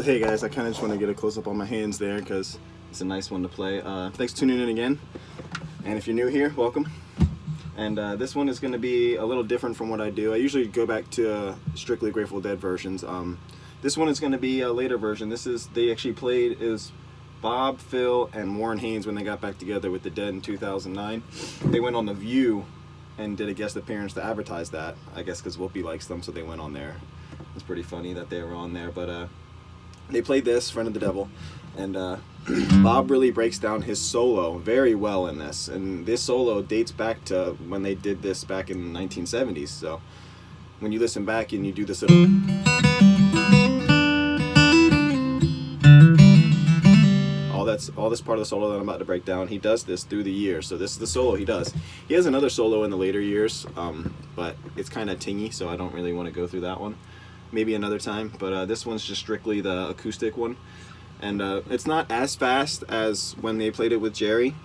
hey guys, I kind of just want to get a close-up on my hands there because it's a nice one to play. Thanks for tuning in again, and if you're new here, welcome. And this one is going to be a little different from what I do. I usually go back to strictly Grateful Dead versions. This one is going to be a later version. They actually played is Bob, Phil, and Warren Haynes when they got back together with the Dead in 2009. They went on The View and did a guest appearance to advertise that. I guess because Whoopi likes them, so they went on there. It's pretty funny that they were on there, but they played this, Friend of the Devil, and Bob really breaks down his solo very well in this, and this solo dates back to when they did this back in the 1970s, so when you listen back and you do this little... all this part of the solo that I'm about to break down, he does this through the years, so this is the solo he does. He has another solo in the later years, but it's kind of tingy, so I don't really want to go through that one. Maybe another time, but this one's just strictly the acoustic one, and it's not as fast as when they played it with Jerry,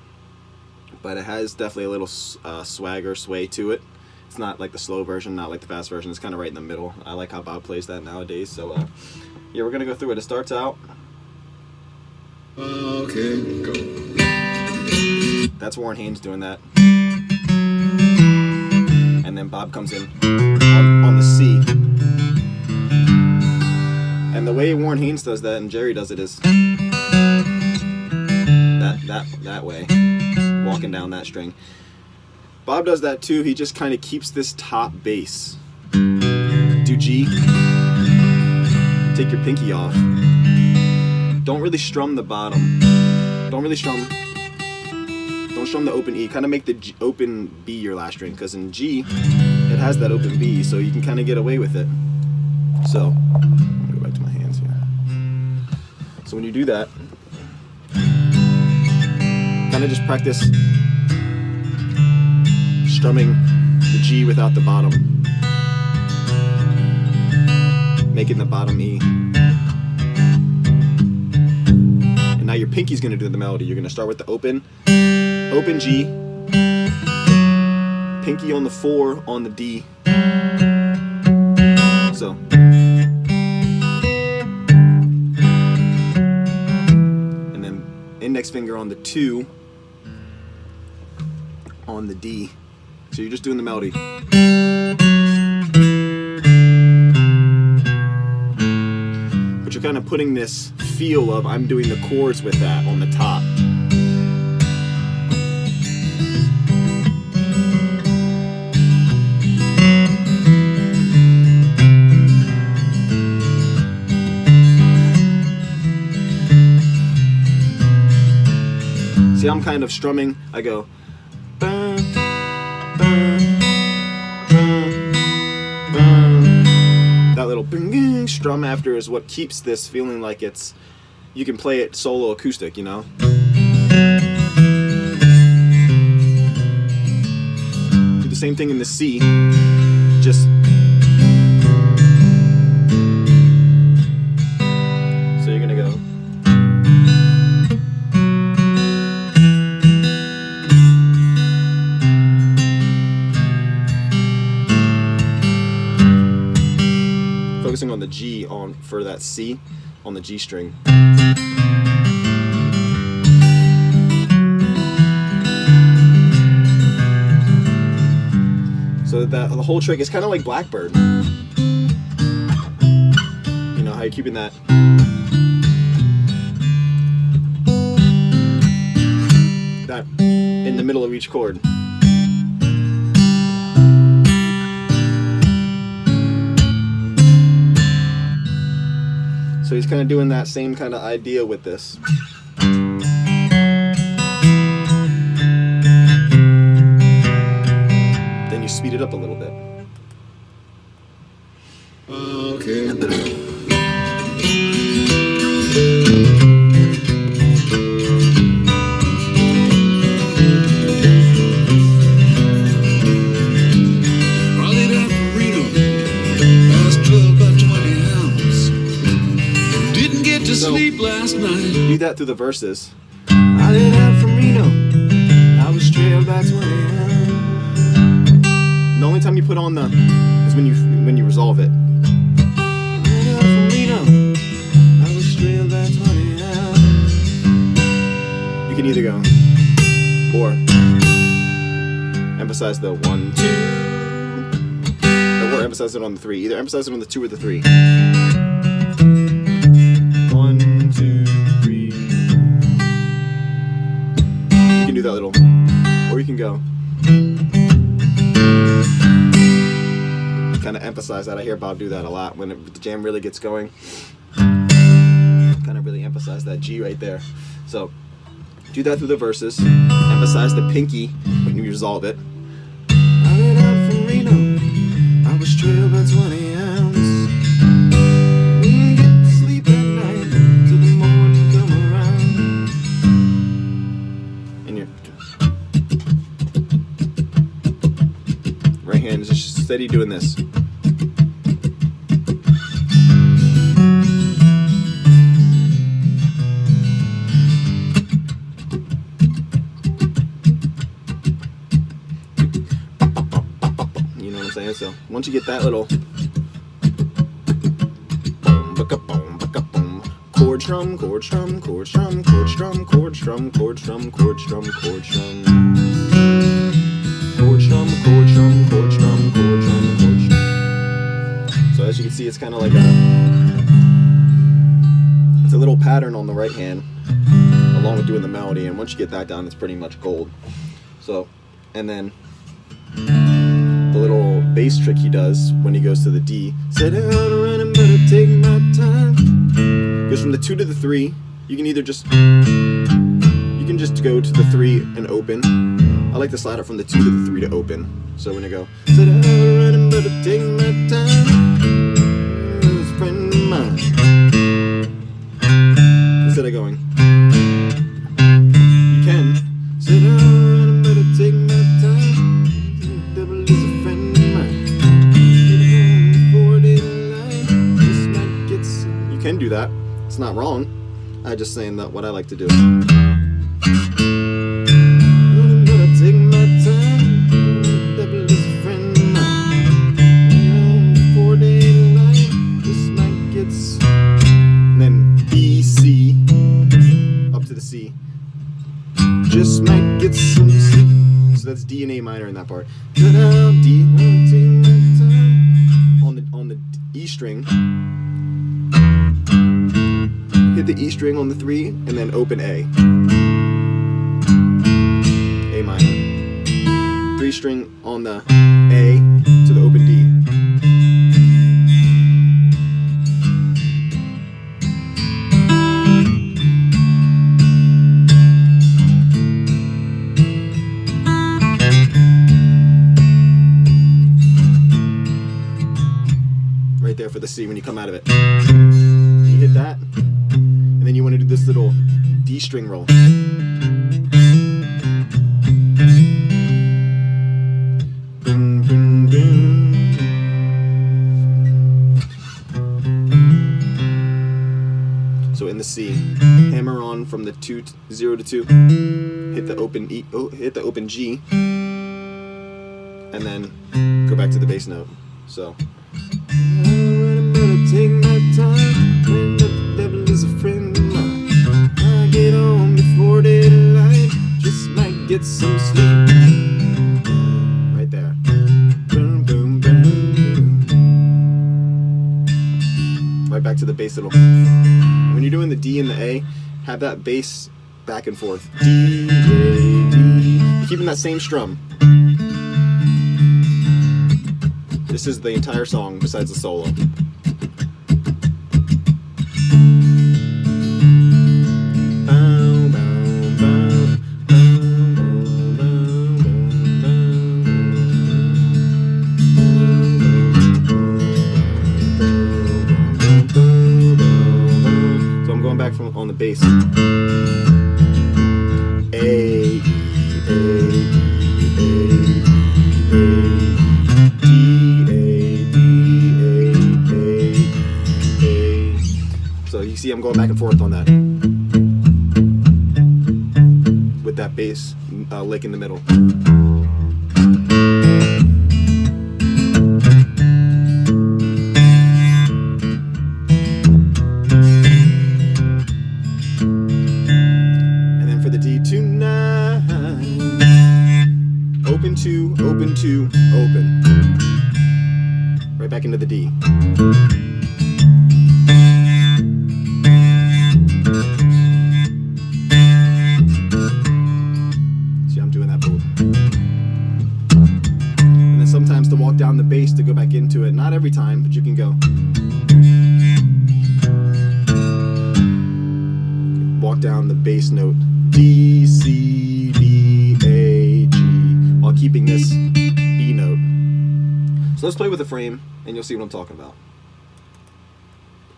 but it has definitely a little swagger, sway to it. It's not like the slow version, not like the fast version. It's kind of right in the middle. I like how Bob plays that nowadays, so yeah, we're gonna go through it. It starts out. Okay, go. That's Warren Haynes doing that, and then Bob comes in on the C. And the way Warren Haynes does that and Jerry does it is that way, walking down that string. Bob does that too. He just kind of keeps this top bass. Do G. Take your pinky off. Don't really strum the bottom. Don't strum the open E. Kind of make the open B your last string, because in G it has that open B, so you can kind of get away with it. So go back to my hands here. So when you do that, kind of just practice strumming the G without the bottom, making the bottom E. And now your pinky's going to do the melody. You're going to start with the open G, pinky on the 4 on the D. So index finger on the 2 on the D. So you're just doing the melody. But you're kind of putting this feel of I'm doing the chords with that on the top. See, I'm kind of strumming. I go, bum, bum, bum, bum. That little bing strum after is what keeps this feeling like it's, you can play it solo acoustic, you know? Do the same thing in the C, just. So you're gonna go. Focusing on the G for that C on the G string. So that the whole trick is kind of like Blackbird. You know how you're keeping that in the middle of each chord. So he's kind of doing that same kind of idea with this. Then you speed it up a little bit. Okay. Sleep last night. Do that through the verses. I didn't have from Reno. I was straight up by 20. The only time you put on the is when you resolve it. I didn't have from Reno. I was go. 4. Emphasize the 1, 2. Or emphasize it on the 3. Either emphasize it on the 2 or the 3. 1, 2, 3. You can do that little, or you can go. Kind of emphasize that. I hear Bob do that a lot when the jam really gets going. Kind of really emphasize that G right there. So do that through the verses. Emphasize the pinky when you resolve it. I lit out from Reno. I was trailed by 20 ounce. Didn't get to sleep at night till the morning come around. And your right hand is just steady doing this. So once you get that little chord strum, chord strum, chord strum, chord strum, chord strum, chord strum, chord strum, chord strum, chord strum, chord strum, chord strum, chord strum, chord strum. So as you can see, it's kind of like it's a little pattern on the right hand along with doing the melody, and once you get that down, it's pretty much gold. So, and then the little bass trick he does when he goes to the D. Said I'm running, better take my time. Goes from the 2 to the 3. You can either just go to the 3 and open. I like to slide it from the 2 to the 3 to open. So when I go, said I'm running, better take my time. This friend of mine. Instead of going, you can. Said I'm running, better take my time. The devil is a friend of mine. You can do that. It's not wrong. I'm just saying that what I like to do. Take my time. The devil is a friend of mine. Before daylight, this might get. And then B, C, up to the C. Just might get some sleep. So that's D and A minor in that part. D, on the E string. Hit the E string on the 3 and then open A. A minor. 3 string on the A to the open D. Right there for the C when you come out of it. You hit that, and then you want to do this little D string roll. Boom, boom, boom. So in the C, hammer on from the 0 to 2, hit the open E, hit the open G, and then go back to the bass note. So. Take my time when the devil is a friend of mine. I get home before daylight, just might get some sleep. Right there. Boom, boom, boom. Right back to the bass little. When you're doing the D and the A, have that bass back and forth. D, A, D. You're keeping that same strum. This is the entire song besides the solo. On the bass. A, E, A, E, A, D, A, D, A, A. So you see I'm going back and forth on that. With that bass lick in the middle. Tonight D. See, I'm doing that both. And then sometimes to walk down the bass to go back into it, not every time, but you can go. Walk down the bass note D, C, D, A, G, while keeping this B note. So let's play with the frame and you'll see what I'm talking about.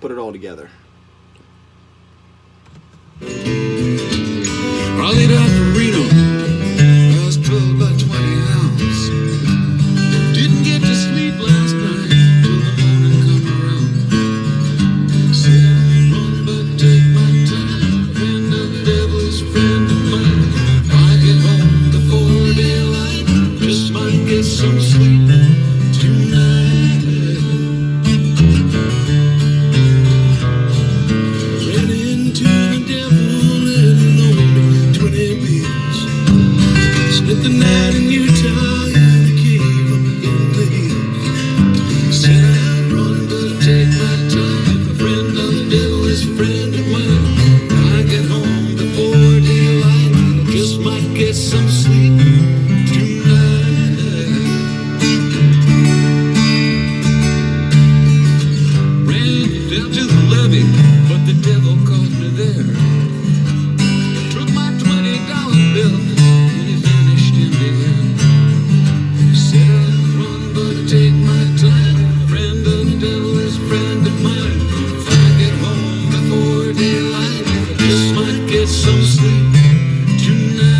Put it all together. Raleighed out from Reno, I was 12 by 20 ounce. Didn't get to sleep last night till the morning come around. Said I'd run but take my time. Friend of the devil's friend of mine. I get home before daylight, just might get some sleep tonight. Ran into the devil and loaned me 20 bills. Spent the night in Utah in the cave up in the hills. Said I'd run but take my time. A friend of the devil is a friend of mine. I get home before daylight, just might get some sleep tonight. Ran down to the levee, but the devil caught me there. Took my $20 bill and he vanished in the air. Said I'd run but take my time. Friend of the devil is a friend of mine. If I get home before daylight, I just might get some sleep tonight.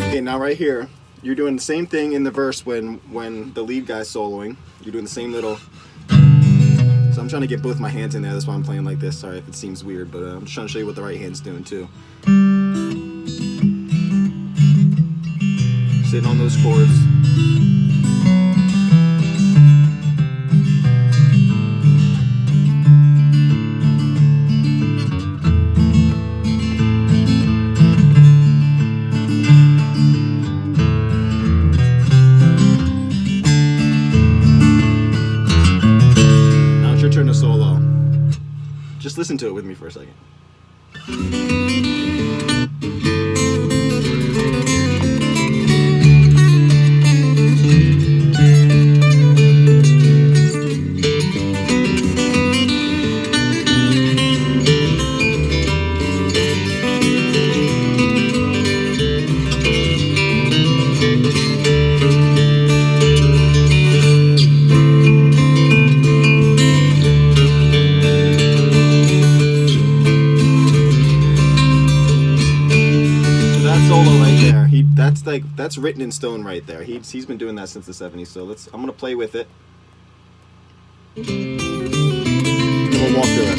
Okay, now right here, you're doing the same thing in the verse when the lead guy's soloing. You're doing the same little. So I'm trying to get both my hands in there. That's why I'm playing like this. Sorry if it seems weird, but I'm just trying to show you what the right hand's doing too. Sitting on those chords. Now it's your turn to solo. Just listen to it with me for a second. Solo right there. That's written in stone right there. He's been doing that since the 70s. So I'm gonna play with it. And we'll walk through it.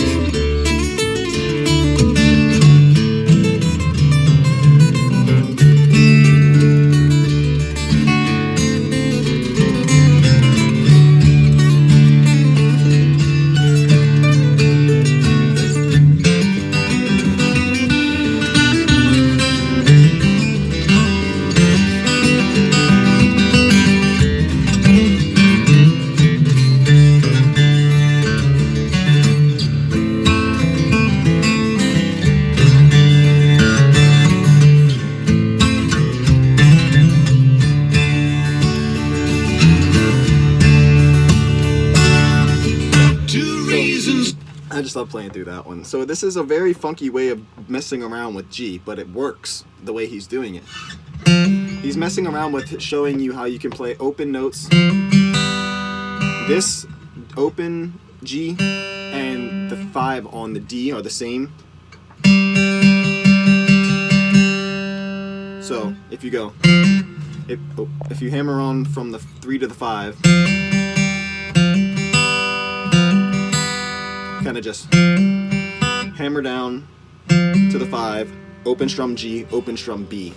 I just love playing through that one. So this is a very funky way of messing around with G, but it works the way he's doing it. He's messing around with showing you how you can play open notes. This open G and the 5 on the D are the same. So if you go, if you hammer on from the 3 to the 5, kind of just hammer down to the 5, open strum G, open strum B.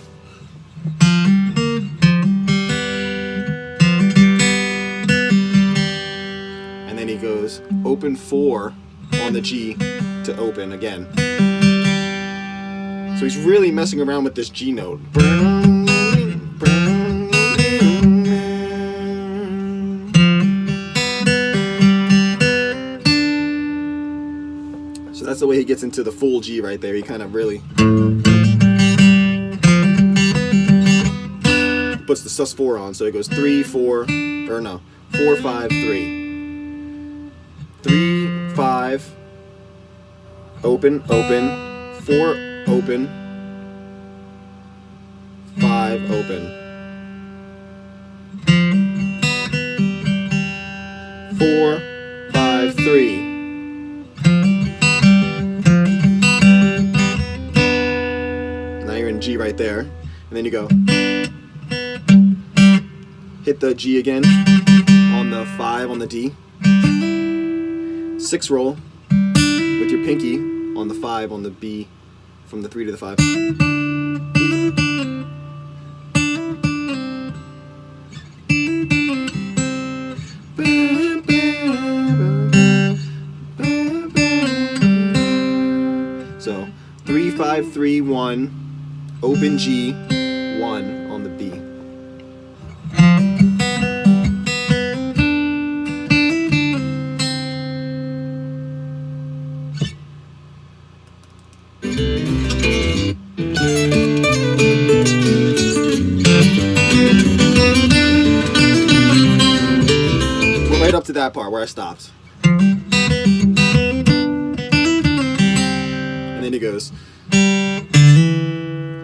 And then he goes open 4 on the G to open again. So he's really messing around with this G note. So that's the way he gets into the full G right there. He kind of really puts the sus4 on. So it goes 3, 4, or no, 4, 5, 3. 3, 5, open, open, 4, open, 5, open, 4, 5, 3. Now you're in G right there, and then you go hit the G again on the 5 on the D, 6 roll with your pinky on the 5 on the B, from the 3 to the 5. So 3, 5, 3, 1, open G, 1 on the B. Right up to that part where I stopped. And then he goes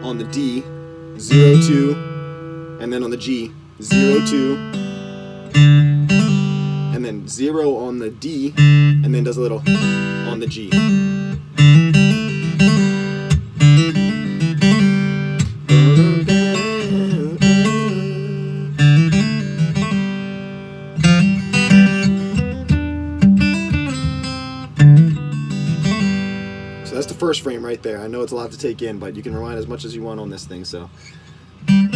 on the D, 0, 2, and then on the G, 0, 2, and then 0 on the D, and then does a little on the G. That's the first frame right there. I know it's a lot to take in, but you can rewind as much as you want on this thing. So, and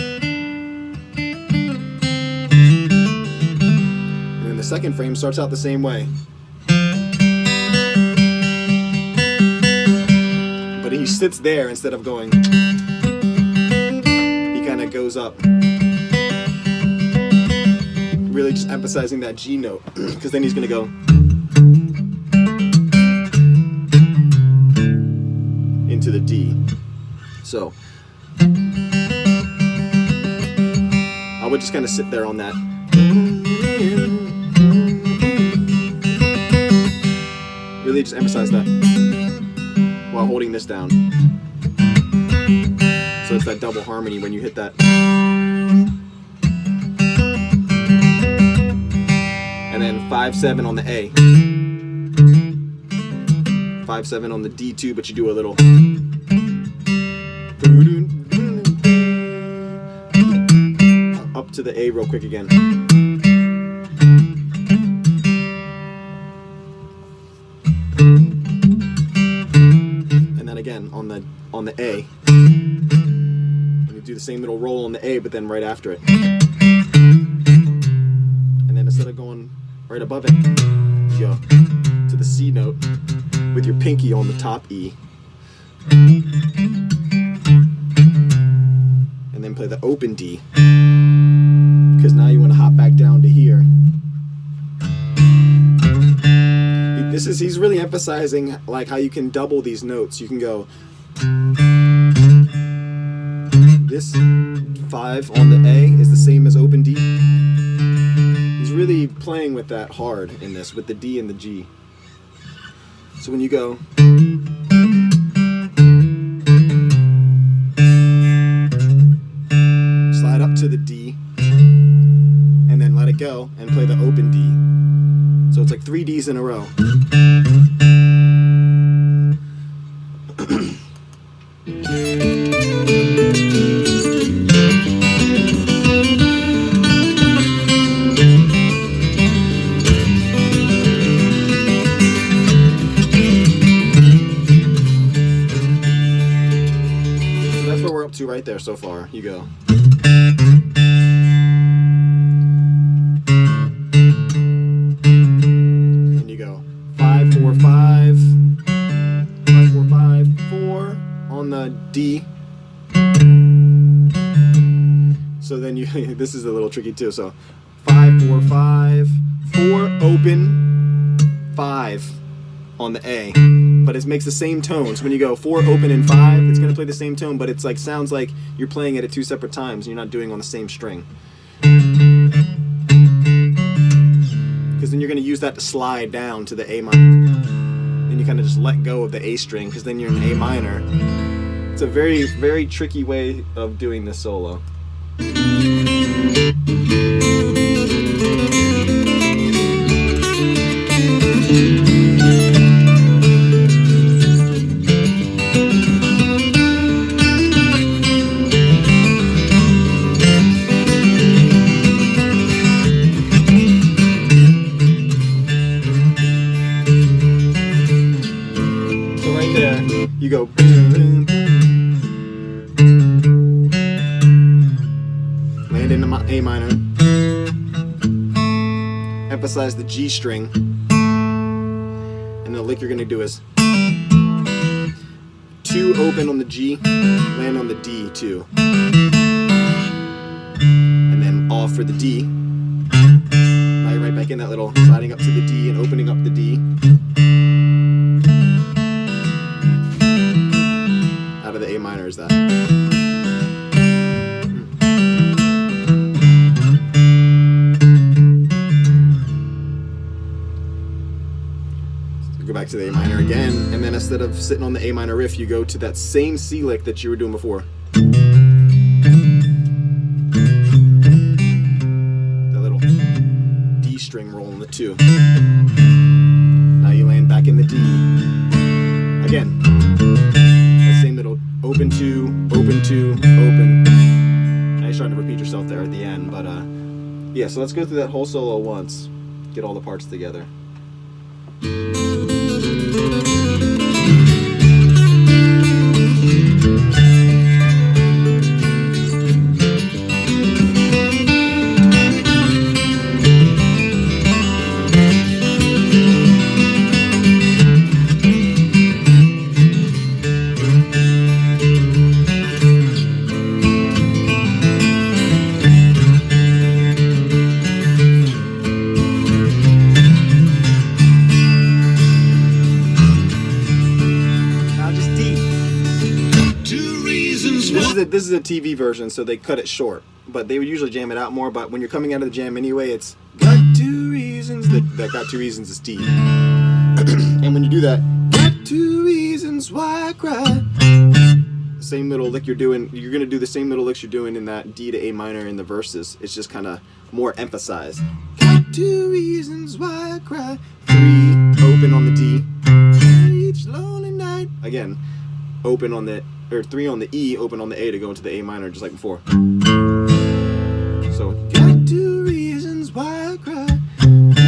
then the second frame starts out the same way, but he sits there instead of going. He kind of goes up, really just emphasizing that G note, because then he's gonna go into the D. So I would just kind of sit there on that. Really just emphasize that while holding this down. So it's that double harmony when you hit that. And then 5, 7 on the A. 5, 7 on the D2, but you do a little up to the A real quick again. And then again on the A. And you do the same little roll on the A, but then right after it. And then instead of going right above it, you go to the C note with your pinky on the top E. And then play the open D, because now you want to hop back down to here. He's really emphasizing like how you can double these notes. You can go this 5 on the A is the same as open D. He's really playing with that hard in this, with the D and the G. So when you go slide up to the D and then let it go and play the open D. So it's like 3 Ds in a row. two right there so far. You go. And you go 5 4 5 5 4 5 4 on the D. So then you this is a little tricky too. So 5 4 5 4 open 5 on the A, but it makes the same tone. So when you go 4 open and 5, it's gonna play the same tone, but it's like sounds like you're playing it at two separate times and you're not doing on the same string. Because then you're gonna use that to slide down to the A minor. Then you kind of just let go of the A string because then you're in A minor. It's a very, very tricky way of doing this solo. You go boom, land into my A minor, emphasize the G string, and the lick you're gonna do is 2 open on the G, land on the D 2, and then off for the D. Now you're right back in that little sliding up to the D and opening up the D. Out of the A minor is that. So go back to the A minor again, and then instead of sitting on the A minor riff, you go to that same C lick that you were doing before. That little D string roll in the 2. Now you land back in the D. Again. Same little open 2, open 2, open. Now you're starting to repeat yourself there at the end, but yeah, so let's go through that whole solo once. Get all the parts together. This is a TV version, so they cut it short, but they would usually jam it out more. But when you're coming out of the jam anyway, it's got 2 reasons. That got 2 reasons is D. And when you do that, got 2 reasons why I cry. The same little lick you're doing, you're gonna do the same little licks you're doing in that D to A minor in the verses. It's just kind of more emphasized. Got 2 reasons why I cry. 3 open on the D. Each lonely night. Again, open on the. Or 3 on the E, open on the A to go into the A minor, just like before. So, got 2 reasons why I cry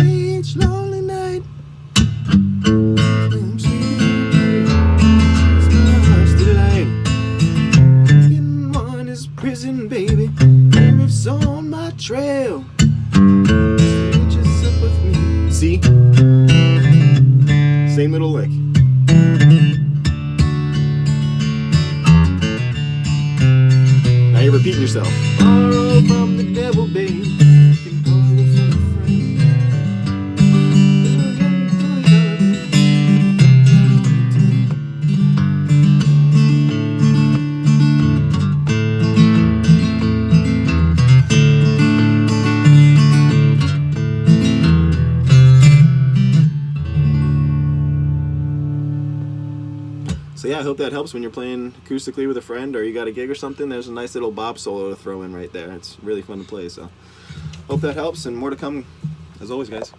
each lonely night. It's my heart's delight. Second one is prison, baby. Sheriff's on my trail. Stay just up with me. See? Same little lick. You're repeating yourself. Borrow from the devil, babe. You can borrow from a friend. So yeah, I hope that helps when you're playing acoustically with a friend or you got a gig or something. There's a nice little bop solo to throw in right there. It's really fun to play, so hope that helps, and more to come as always, guys.